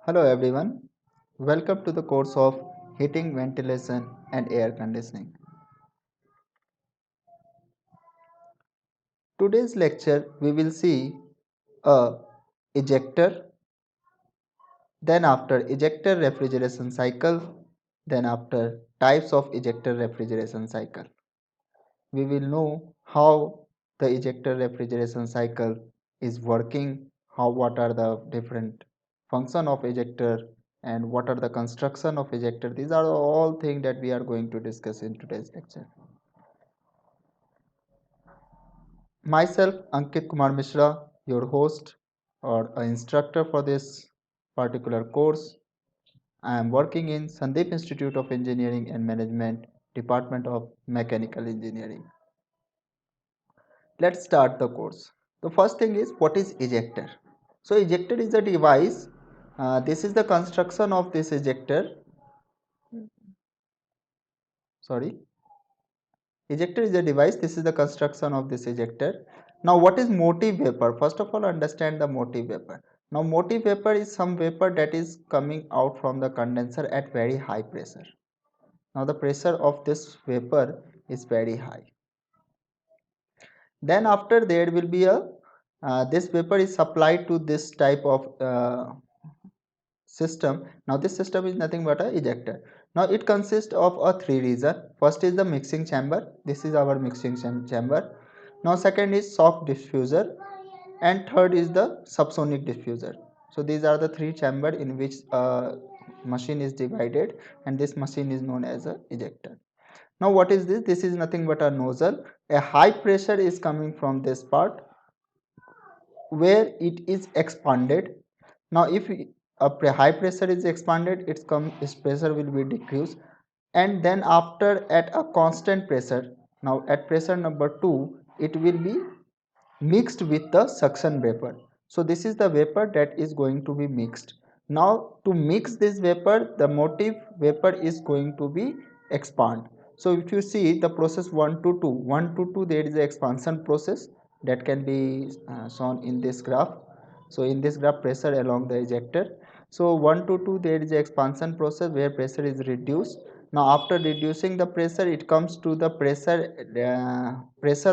Hello everyone, welcome to the course of Heating, Ventilation and Air Conditioning. Today's lecture we will see a ejector, then after ejector refrigeration cycle, then after types of ejector refrigeration cycle. We will know how the ejector refrigeration cycle is working, what are the different function of ejector and what are the construction of ejector. These are all things that we are going to discuss in today's lecture. Myself, Ankit Kumar Mishra, your host or an instructor for this particular course. I am working in Sandeep Institute of Engineering and Management, Department of Mechanical Engineering. Let's start the course. The first thing is, what is ejector? So ejector is a device. This is the construction of this ejector. Sorry. Ejector is a device. This is the construction of this ejector. Now what is motive vapor? First of all, understand the motive vapor. Now motive vapor is some vapor that is coming out from the condenser at very high pressure. Now the pressure of this vapor is very high. Then after there will be a this vapor is supplied to this type of system. Now this system is nothing but a ejector. Now it consists of a three region. First is the mixing chamber. This is our mixing chamber. Now second is shock diffuser and third is the subsonic diffuser. So these are the three chamber in which a machine is divided, and this machine is known as a ejector. Now what is this? This is nothing but a nozzle. A high pressure is coming from this part where it is expanded. Now if high pressure is expanded, its pressure will be decreased, and then after at a constant pressure, now at pressure number 2, it will be mixed with the suction vapor. So this is the vapor that is going to be mixed. Now to mix this vapor, the motive vapor is going to be expand. So if you see the process 1 to 2, 1 to 2, there is the expansion process that can be shown in this graph. So in this graph, pressure along the ejector. So 1 to 2, there is the expansion process where pressure is reduced. Now after reducing the pressure, it comes to the pressure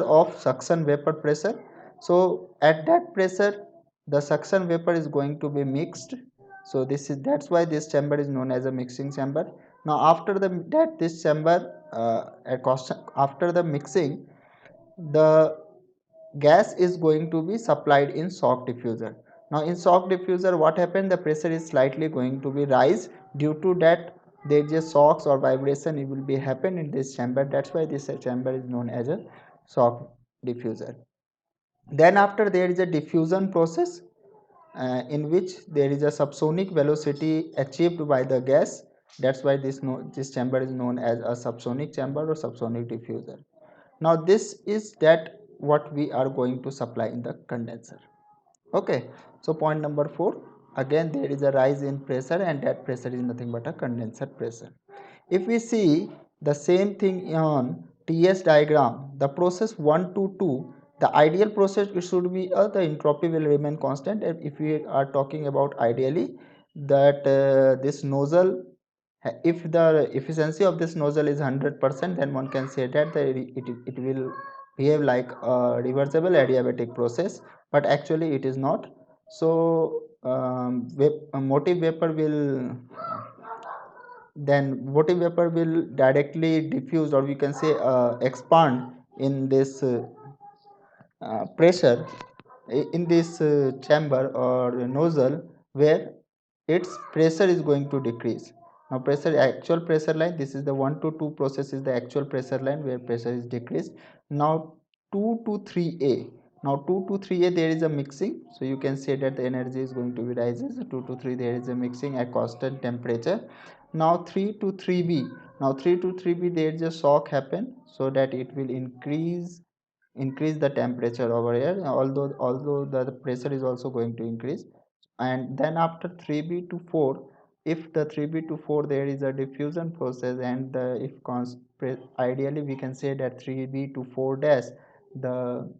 of suction vapor pressure. So at that pressure, the suction vapor is going to be mixed. So that's why this chamber is known as a mixing chamber. Now after this chamber, after the mixing, the gas is going to be supplied in shock diffuser. Now in shock diffuser, what happened? The pressure is slightly going to be rise. Due to that, there is a shocks or vibration it will be happen in this chamber. That's why this chamber is known as a shock diffuser. Then after, there is a diffusion process in which there is a subsonic velocity achieved by the gas. That's why this chamber is known as a subsonic chamber or subsonic diffuser. Now this is that what we are going to supply in the condenser. Okay, so point number 4, again there is a rise in pressure, and that pressure is nothing but a condenser pressure. If we see the same thing on TS diagram, the process 1 to 2, the ideal process should be the entropy will remain constant. And if we are talking about ideally, that this nozzle, if the efficiency of this nozzle is 100%, then one can say that it will behave like a reversible adiabatic process, but actually it is not. So motive vapor will then motive vapor will directly diffuse, or we can say expand in this pressure in this chamber or nozzle, where its pressure is going to decrease. Now pressure, actual pressure line, this is the 1 to 2 process is the actual pressure line where pressure is decreased. Now 2 to 3a, now 2 to 3a there is a mixing, so you can say that the energy is going to be rises. 2 to 3 there is a mixing at constant temperature. Now 3 to 3b, now 3 to 3b there is a shock happen, so that it will increase the temperature over here, although the pressure is also going to increase. And then after 3b to 4, if the 3b to 4 there is a diffusion process, and ideally we can say that 3b to 4 dash, the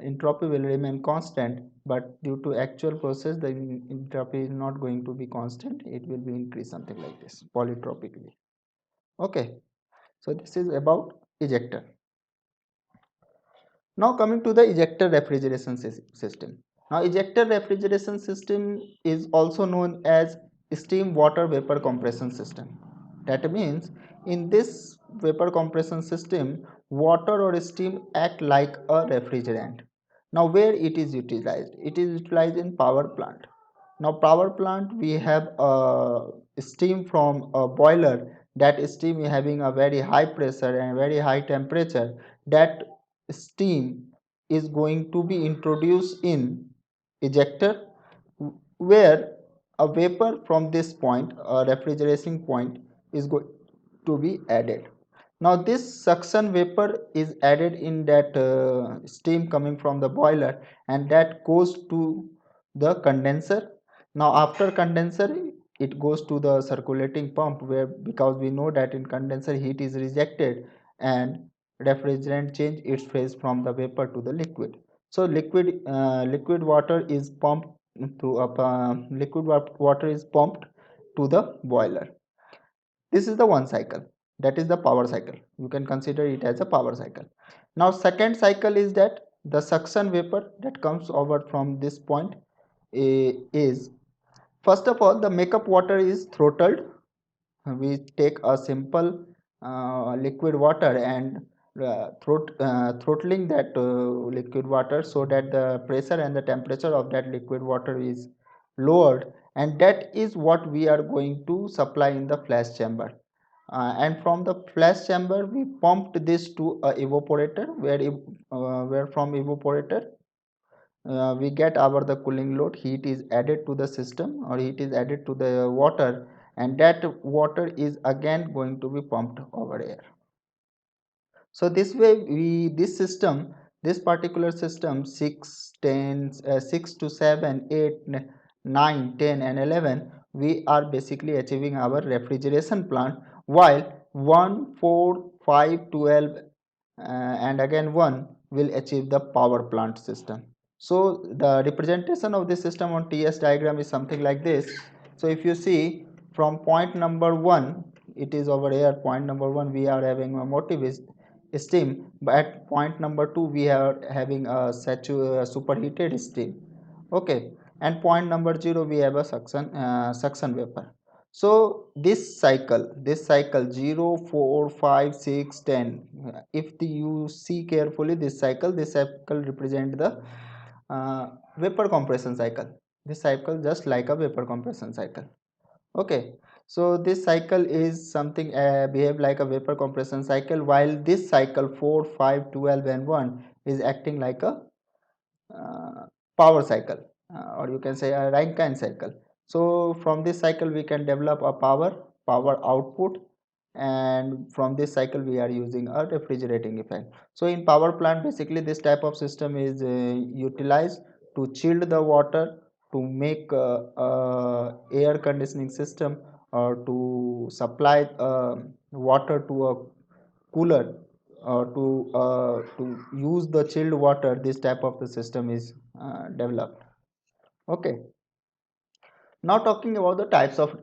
entropy will remain constant, but due to actual process the entropy is not going to be constant, it will be increased something like this polytropically. Okay, so this is about ejector. Now coming to the ejector refrigeration system. Now ejector refrigeration system is also known as steam water vapor compression system. That means in this vapor compression system, water or steam act like a refrigerant. Now where it is utilized? It is utilized in power plant. Now power plant we have steam from a boiler. That steam is having a very high pressure and very high temperature. That steam is going to be introduced in ejector, where a vapor from this point, a refrigeration point, is going to be added. Now this suction vapor is added in that steam coming from the boiler, and that goes to the condenser. Now after condenser it goes to the circulating pump, where because we know that in condenser heat is rejected and refrigerant change its phase from the vapor to the liquid. So liquid water is pumped to water is pumped to the boiler. This is the one cycle, that is the power cycle. You can consider it as a power cycle. Now second cycle is that the suction vapor that comes over from this point is, first of all, the makeup water is throttled. We take a simple liquid water and throttling that liquid water so that the pressure and the temperature of that liquid water is lowered, and that is what we are going to supply in the flash chamber. And from the flash chamber we pumped this to a evaporator, where from evaporator we get our the cooling load, heat is added to the system or heat is added to the water, and that water is again going to be pumped over air. So this way we this system, this particular system 6 10 6 to 7 8 9 10 and 11, we are basically achieving our refrigeration plant, while 1 4 5 12 and again 1 will achieve the power plant system. So the representation of this system on TS diagram is something like this. So if you see from point number 1, it is over here, point number 1 we are having a motive steam, but at point number 2 we are having a superheated steam. Okay, and point number 0 we have a suction vapor. So this cycle 0 4 5 6 10, if you see carefully this cycle represent the vapor compression cycle. This cycle just like a vapor compression cycle. Okay, so this cycle is something behave like a vapor compression cycle, while this cycle 4 5 12 and 1 is acting like a power cycle, or you can say a Rankine cycle. So from this cycle we can develop a power output, and from this cycle we are using a refrigerating effect. So in power plant basically this type of system is utilized to chill the water, to make air conditioning system, or to supply water to a cooler, or to use the chilled water. This type of the system is developed. Okay, now talking about the types of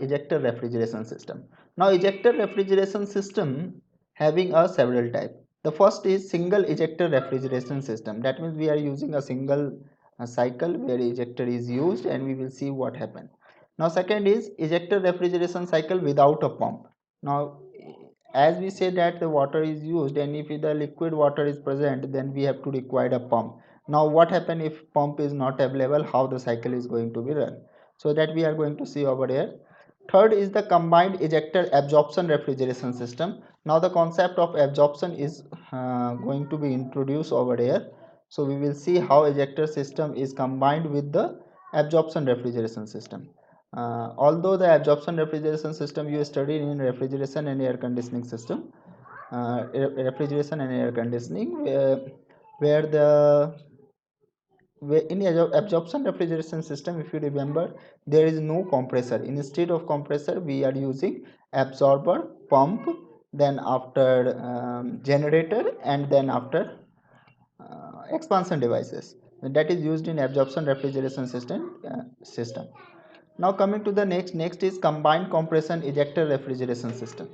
ejector refrigeration system. Now ejector refrigeration system having a several type. The first is single ejector refrigeration system. That means we are using a single cycle where ejector is used, and we will see what happened. Now second is ejector refrigeration cycle without a pump. Now as we say that the water is used, and if the liquid water is present, then we have to require a pump. Now what happen if pump is not available, how the cycle is going to be run? So that we are going to see over here. Third is the combined ejector absorption refrigeration system. Now the concept of absorption is going to be introduced over here. So we will see how ejector system is combined with the absorption refrigeration system. Although the absorption refrigeration system you studied in refrigeration and air conditioning system, refrigeration and air conditioning, where the in absorption refrigeration system, if you remember, there is no compressor. Instead of compressor we are using absorber, pump, then after generator, and then after expansion devices that is used in absorption refrigeration system. Now coming to the next is combined compression ejector refrigeration system.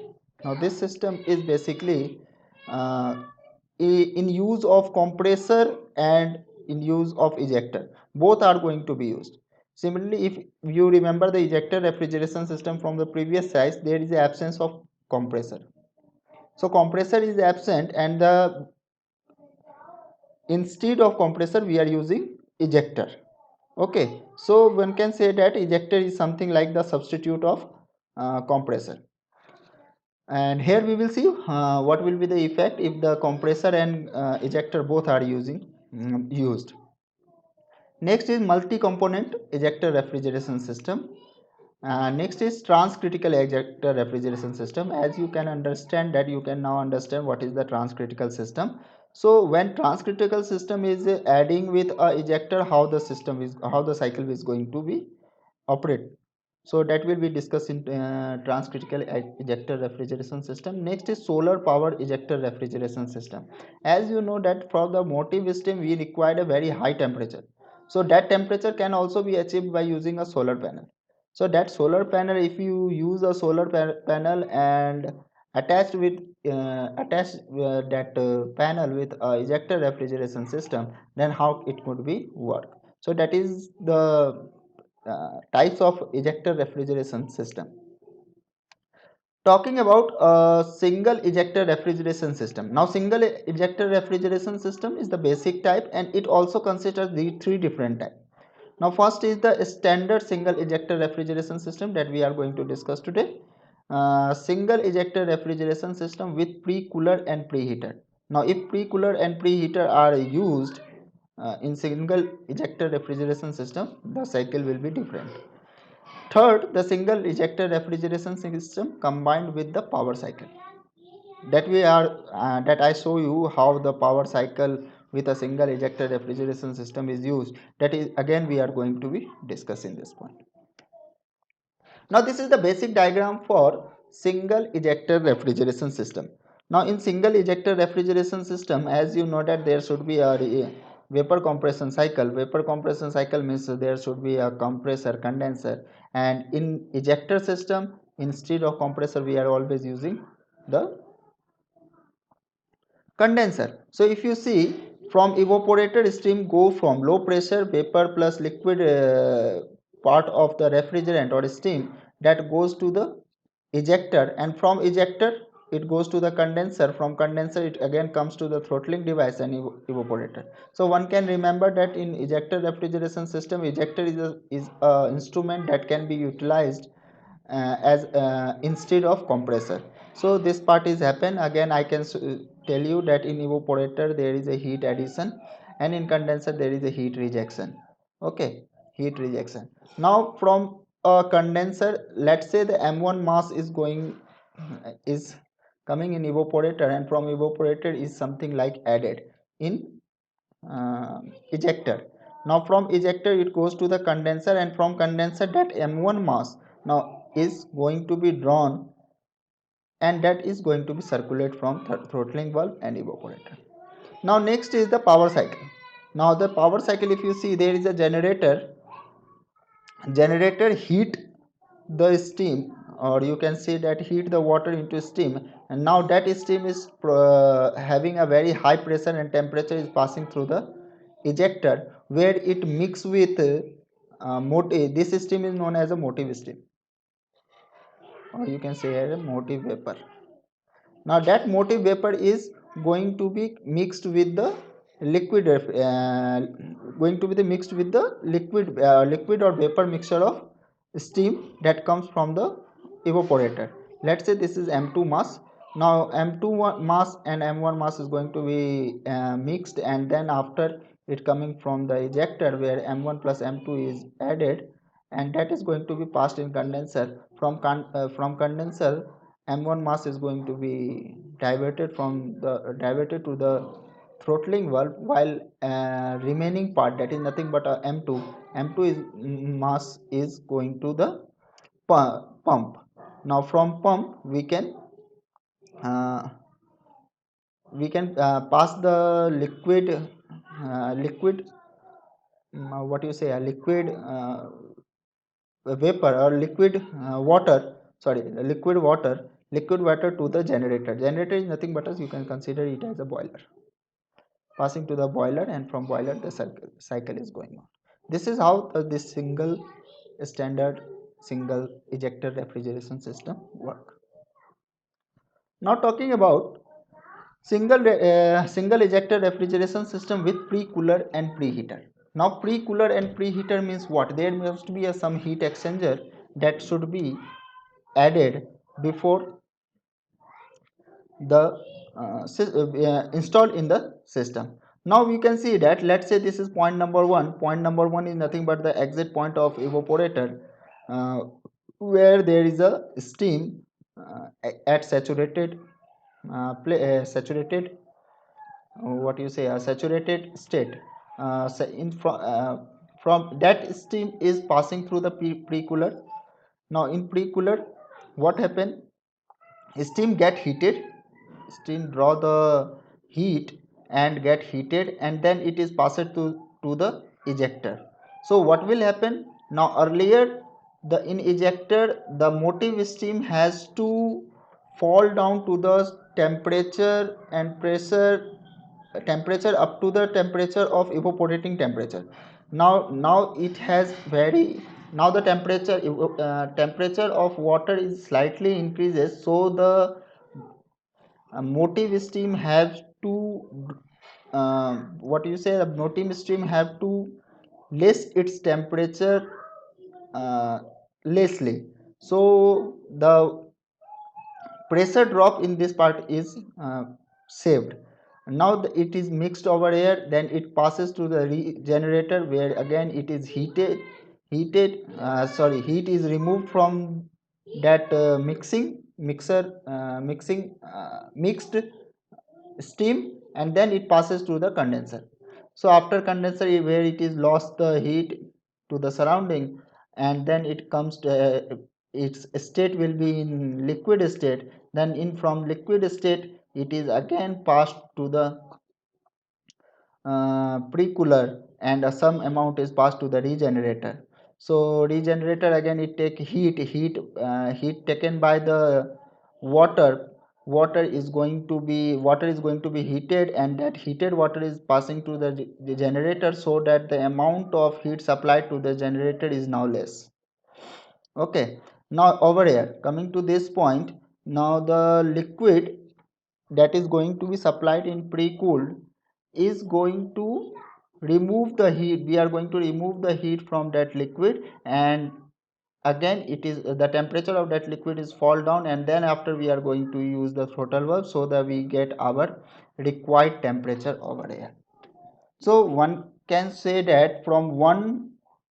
Now this system is basically uh, in use of compressor and in use of ejector. Both are going to be used. Similarly, if you remember the ejector refrigeration system from the previous size, there is the absence of compressor. So compressor is absent, and the instead of compressor we are using ejector. Okay, so one can say that ejector is something like the substitute of compressor. And here we will see what will be the effect if the compressor and ejector both are used. Next is multi-component ejector refrigeration system. Next is transcritical ejector refrigeration system. As you can understand that, you can now understand what is the transcritical system. So when transcritical system is adding with a ejector, how the cycle is going to be operate. So that will be discussed in transcritical ejector refrigeration system. Next is solar power ejector refrigeration system. As you know that for the motive steam we require a very high temperature. So that temperature can also be achieved by using a solar panel. So that solar panel, if you use a solar panel and attach that panel with a ejector refrigeration system, then how it could be work. So that is the types of ejector refrigeration system. Talking about a single ejector refrigeration system. Now single ejector refrigeration system is the basic type, and it also considers the three different types. Now first is the standard single ejector refrigeration system that we are going to discuss today. Single ejector refrigeration system with pre-cooler and preheater. Now if pre-cooler and preheater are used in single ejector refrigeration system, the cycle will be different. Third, the single ejector refrigeration system combined with the power cycle. That I show you how the power cycle with a single ejector refrigeration system is used. That is again we are going to be discussing this point. Now this is the basic diagram for single ejector refrigeration system. Now in single ejector refrigeration system, as you know that there should be a vapor compression cycle. Vapor compression cycle means there should be a compressor, condenser, and in ejector system instead of compressor we are always using the condenser. So if you see, from evaporator stream go from low pressure vapor plus liquid part of the refrigerant or steam that goes to the ejector, and from ejector it goes to the condenser. From condenser it again comes to the throttling device and evaporator. So one can remember that in ejector refrigeration system, ejector is a instrument that can be utilized as instead of compressor. So this part is happen. Again I can tell you that in evaporator there is a heat addition, and in condenser there is a heat rejection. Okay, heat rejection. Now from a condenser, let's say the m1 mass is coming in evaporator, and from evaporator is something like added in ejector. Now from ejector it goes to the condenser, and from condenser that m1 mass now is going to be drawn, and that is going to be circulate from throttling valve and evaporator. Now next is the power cycle. Now the power cycle, if you see, there is a generator heat the steam, or you can say that heat the water into steam, and now that steam is having a very high pressure and temperature is passing through the ejector, where it mix with this steam is known as a motive steam, or you can say as a motive vapor. Now that motive vapor is going to be mixed with the liquid going to be the mixed with the liquid or vapor mixture of steam that comes from the evaporator. Let's say this is m2 mass. Now m2 mass and m1 mass is going to be mixed, and then after it coming from the ejector where m1 plus m2 is added, and that is going to be passed in condenser. From condenser, m1 mass is going to be diverted to the throttling valve, while remaining part, that is nothing but a m2 is mass is going to the pump. Now from pump uh, we can pass the liquid liquid, what you say, a liquid vapor or liquid water, sorry, liquid water to the generator. Generator is nothing but as you can consider it as a boiler, passing to the boiler, and from boiler the cycle is going on. This is how this standard single ejector refrigeration system work. Now talking about single ejector refrigeration system with pre-cooler and preheater. Now pre-cooler and preheater means what? There must be some heat exchanger that should be added before the installed in the system. Now we can see that, let's say this is point number one. Point number one is nothing but the exit point of evaporator, uh, where there is a steam at saturated saturated, what you say, a saturated state. From that steam is passing through the pre-cooler. Now in pre-cooler, what happen? Steam get heated, steam draw the heat and get heated, and then it is passed to the ejector. So what will happen now? Earlier, the in ejector, the motive steam has to fall down to the temperature and pressure, temperature up to the temperature of evaporating temperature. Now it has very, now the temperature of water is slightly increases, so the motive steam have to, what you say, the motive steam have to less its temperature uh, lessly. So the pressure drop in this part is saved. Now it is mixed over here, then it passes to the regenerator, where again it is heat is removed from that mixed steam, and then it passes to the condenser. So after condenser, where it is lost the heat to the surrounding, and then it comes to its state will be in liquid state. Then in from liquid state, it is again passed to the pre-cooler, and some amount is passed to the regenerator. So regenerator again, it take heat taken by the water. Water is going to be heated, and that heated water is passing to the generator, so that the amount of heat supplied to the generator is now less. Okay, now over here, coming to this point, now the liquid that is going to be supplied in pre-cooled is going to remove the heat. We are going to remove the heat from that liquid, and again it is the temperature of that liquid is fall down, and then after we are going to use the throttle valve, so that we get our required temperature over here. So one can say that from one,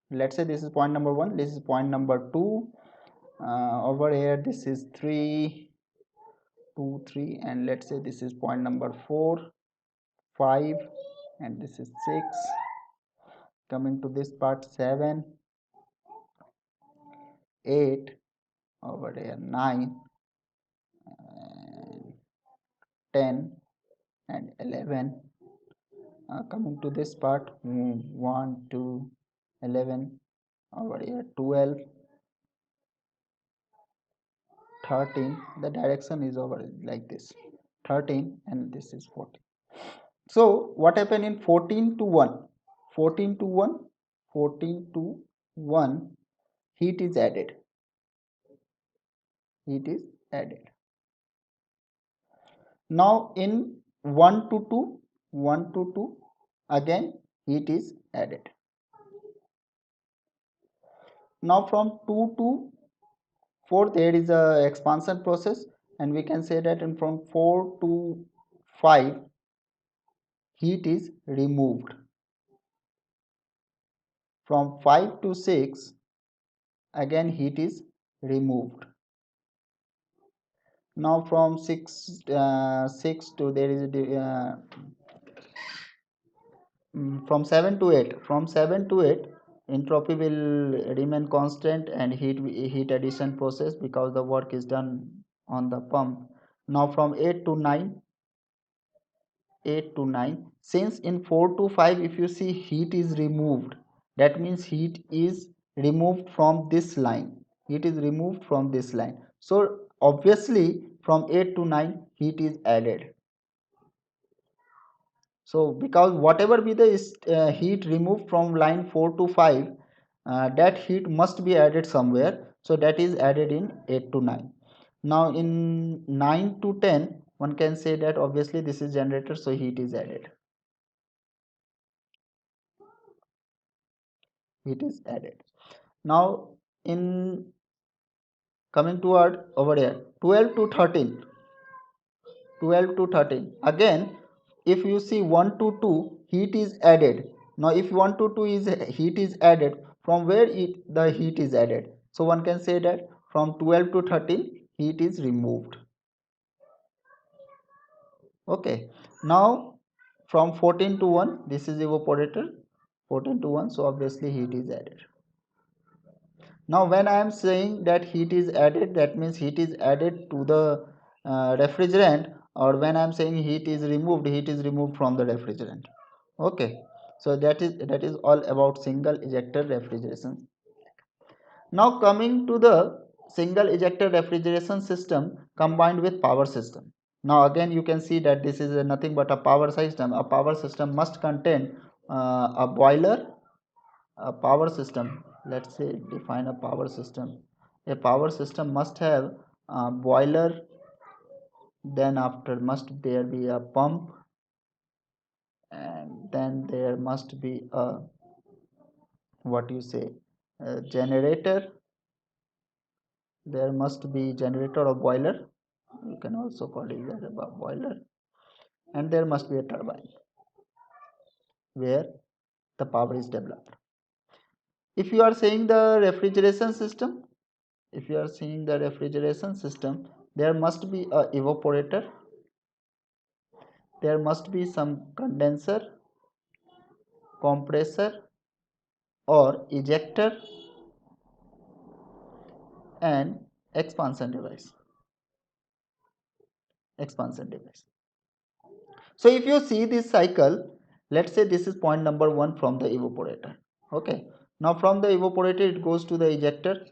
let's say this is point number one, this is point number two, over here this is 3 2 3, and let's say this is point number 4 5, and this is 6. Coming to this part, 7 8, over here 9 and 10 and 11. Coming to this part, 1 2 11, over here 12 13. The direction is over like this, 13, and this is 14. So what happened in 14 to 1? 14 to 1, 14 to 1, heat is added. Heat is added. Now in 1 to 2, 1 to 2, again heat is added. Now from 2 to 4, there is a expansion process, and we can say that, and from 4 to 5, heat is removed. From 5 to 6, again heat is removed. Now from 6 to, there is from 7 to 8, from 7 to 8, entropy will remain constant, and heat addition process, because the work is done on the pump. Now from 8 to 9, 8 to 9. Since in 4 to 5 if you see heat is removed, that means heat is removed from this line. Heat is removed from this line. So obviously from 8 to 9 heat is added. So because whatever be the heat removed from line 4 to 5, that heat must be added somewhere, so that is added in 8 to 9. Now in 9 to 10 one can say that obviously this is generator, so heat is added. Heat is added. Now in coming toward over here 12 to 13, 12 to 13 again, if you see 1 to 2 heat is added. Now if 1 to 2 is heat is added, from where the heat is added? So one can say that from 12 to 13 heat is removed. Okay, now from 14 to 1, this is evaporator, 14 to 1, so obviously heat is added. Now when I am saying that heat is added, that means heat is added to the refrigerant, or when I am saying heat is removed, heat is removed from the refrigerant. Okay, so that is all about single ejector refrigeration. Now coming to the single ejector refrigeration system combined with power system. Now again you can see that this is nothing but a power system. A power system must contain a boiler. A power system, let's say define a power system. A power system must have a boiler, then after must there be a pump, and then there must be a what you say a generator. There must be generator or boiler, you can also call it as a boiler, and there must be a turbine where the power is developed. If you are saying the refrigeration system, if you are seeing the refrigeration system, there must be a evaporator, there must be some condenser, compressor or ejector, and expansion device. Expansion device. So if you see this cycle, let's say this is point number 1 from the evaporator. Okay, now from the evaporator it goes to the ejector,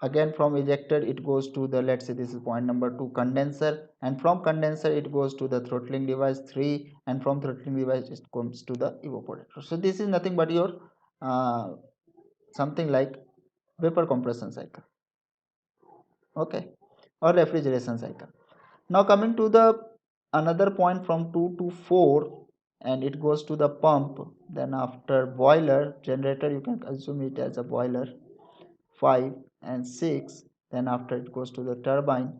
again from ejector it goes to the, let's say this is point number 2, condenser, and from condenser it goes to the throttling device 3, and from throttling device it comes to the evaporator. So this is nothing but your something like vapor compression cycle, okay, or refrigeration cycle. Now coming to the another point from 2 to 4, and it goes to the pump, then after boiler, generator you can assume it as a boiler, 5 and 6, then after it goes to the turbine,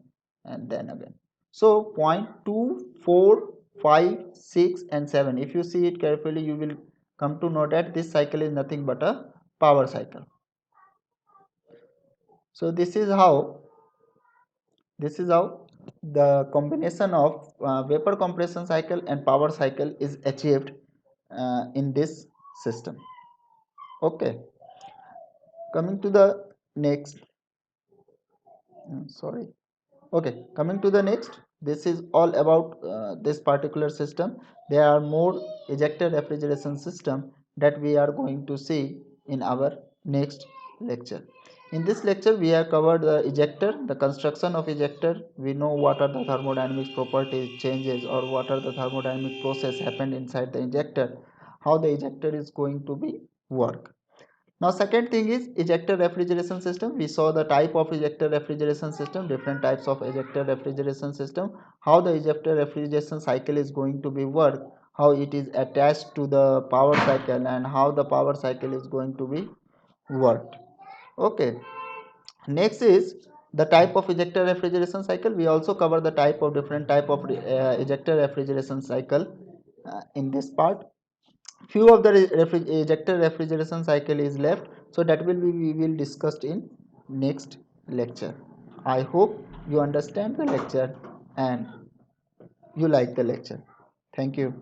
and then again. So point 2, 4, 5, 6 and 7, if you see it carefully you will come to know that this cycle is nothing but a power cycle. So this is how the combination of vapor compression cycle and power cycle is achieved in this system. Okay, coming to the next, sorry, okay, coming to the next, this is all about this particular system. There are more ejector refrigeration system that we are going to see in our next lecture. In this lecture we have covered the ejector, the construction of ejector. We know what are the thermodynamic properties changes, or what are the thermodynamic process happened inside the ejector, how the ejector is going to be work. Now second thing is ejector refrigeration system. We saw the type of ejector refrigeration system, different types of ejector refrigeration system, how the ejector refrigeration cycle is going to be work, how it is attached to the power cycle, and how the power cycle is going to be worked. Okay, next is the type of ejector refrigeration cycle. We also cover the type of different type of ejector refrigeration cycle in this part. Few of the ejector refrigeration cycle is left, so that will be we will discuss in next lecture. I hope you understand the lecture and you like the lecture. Thank you.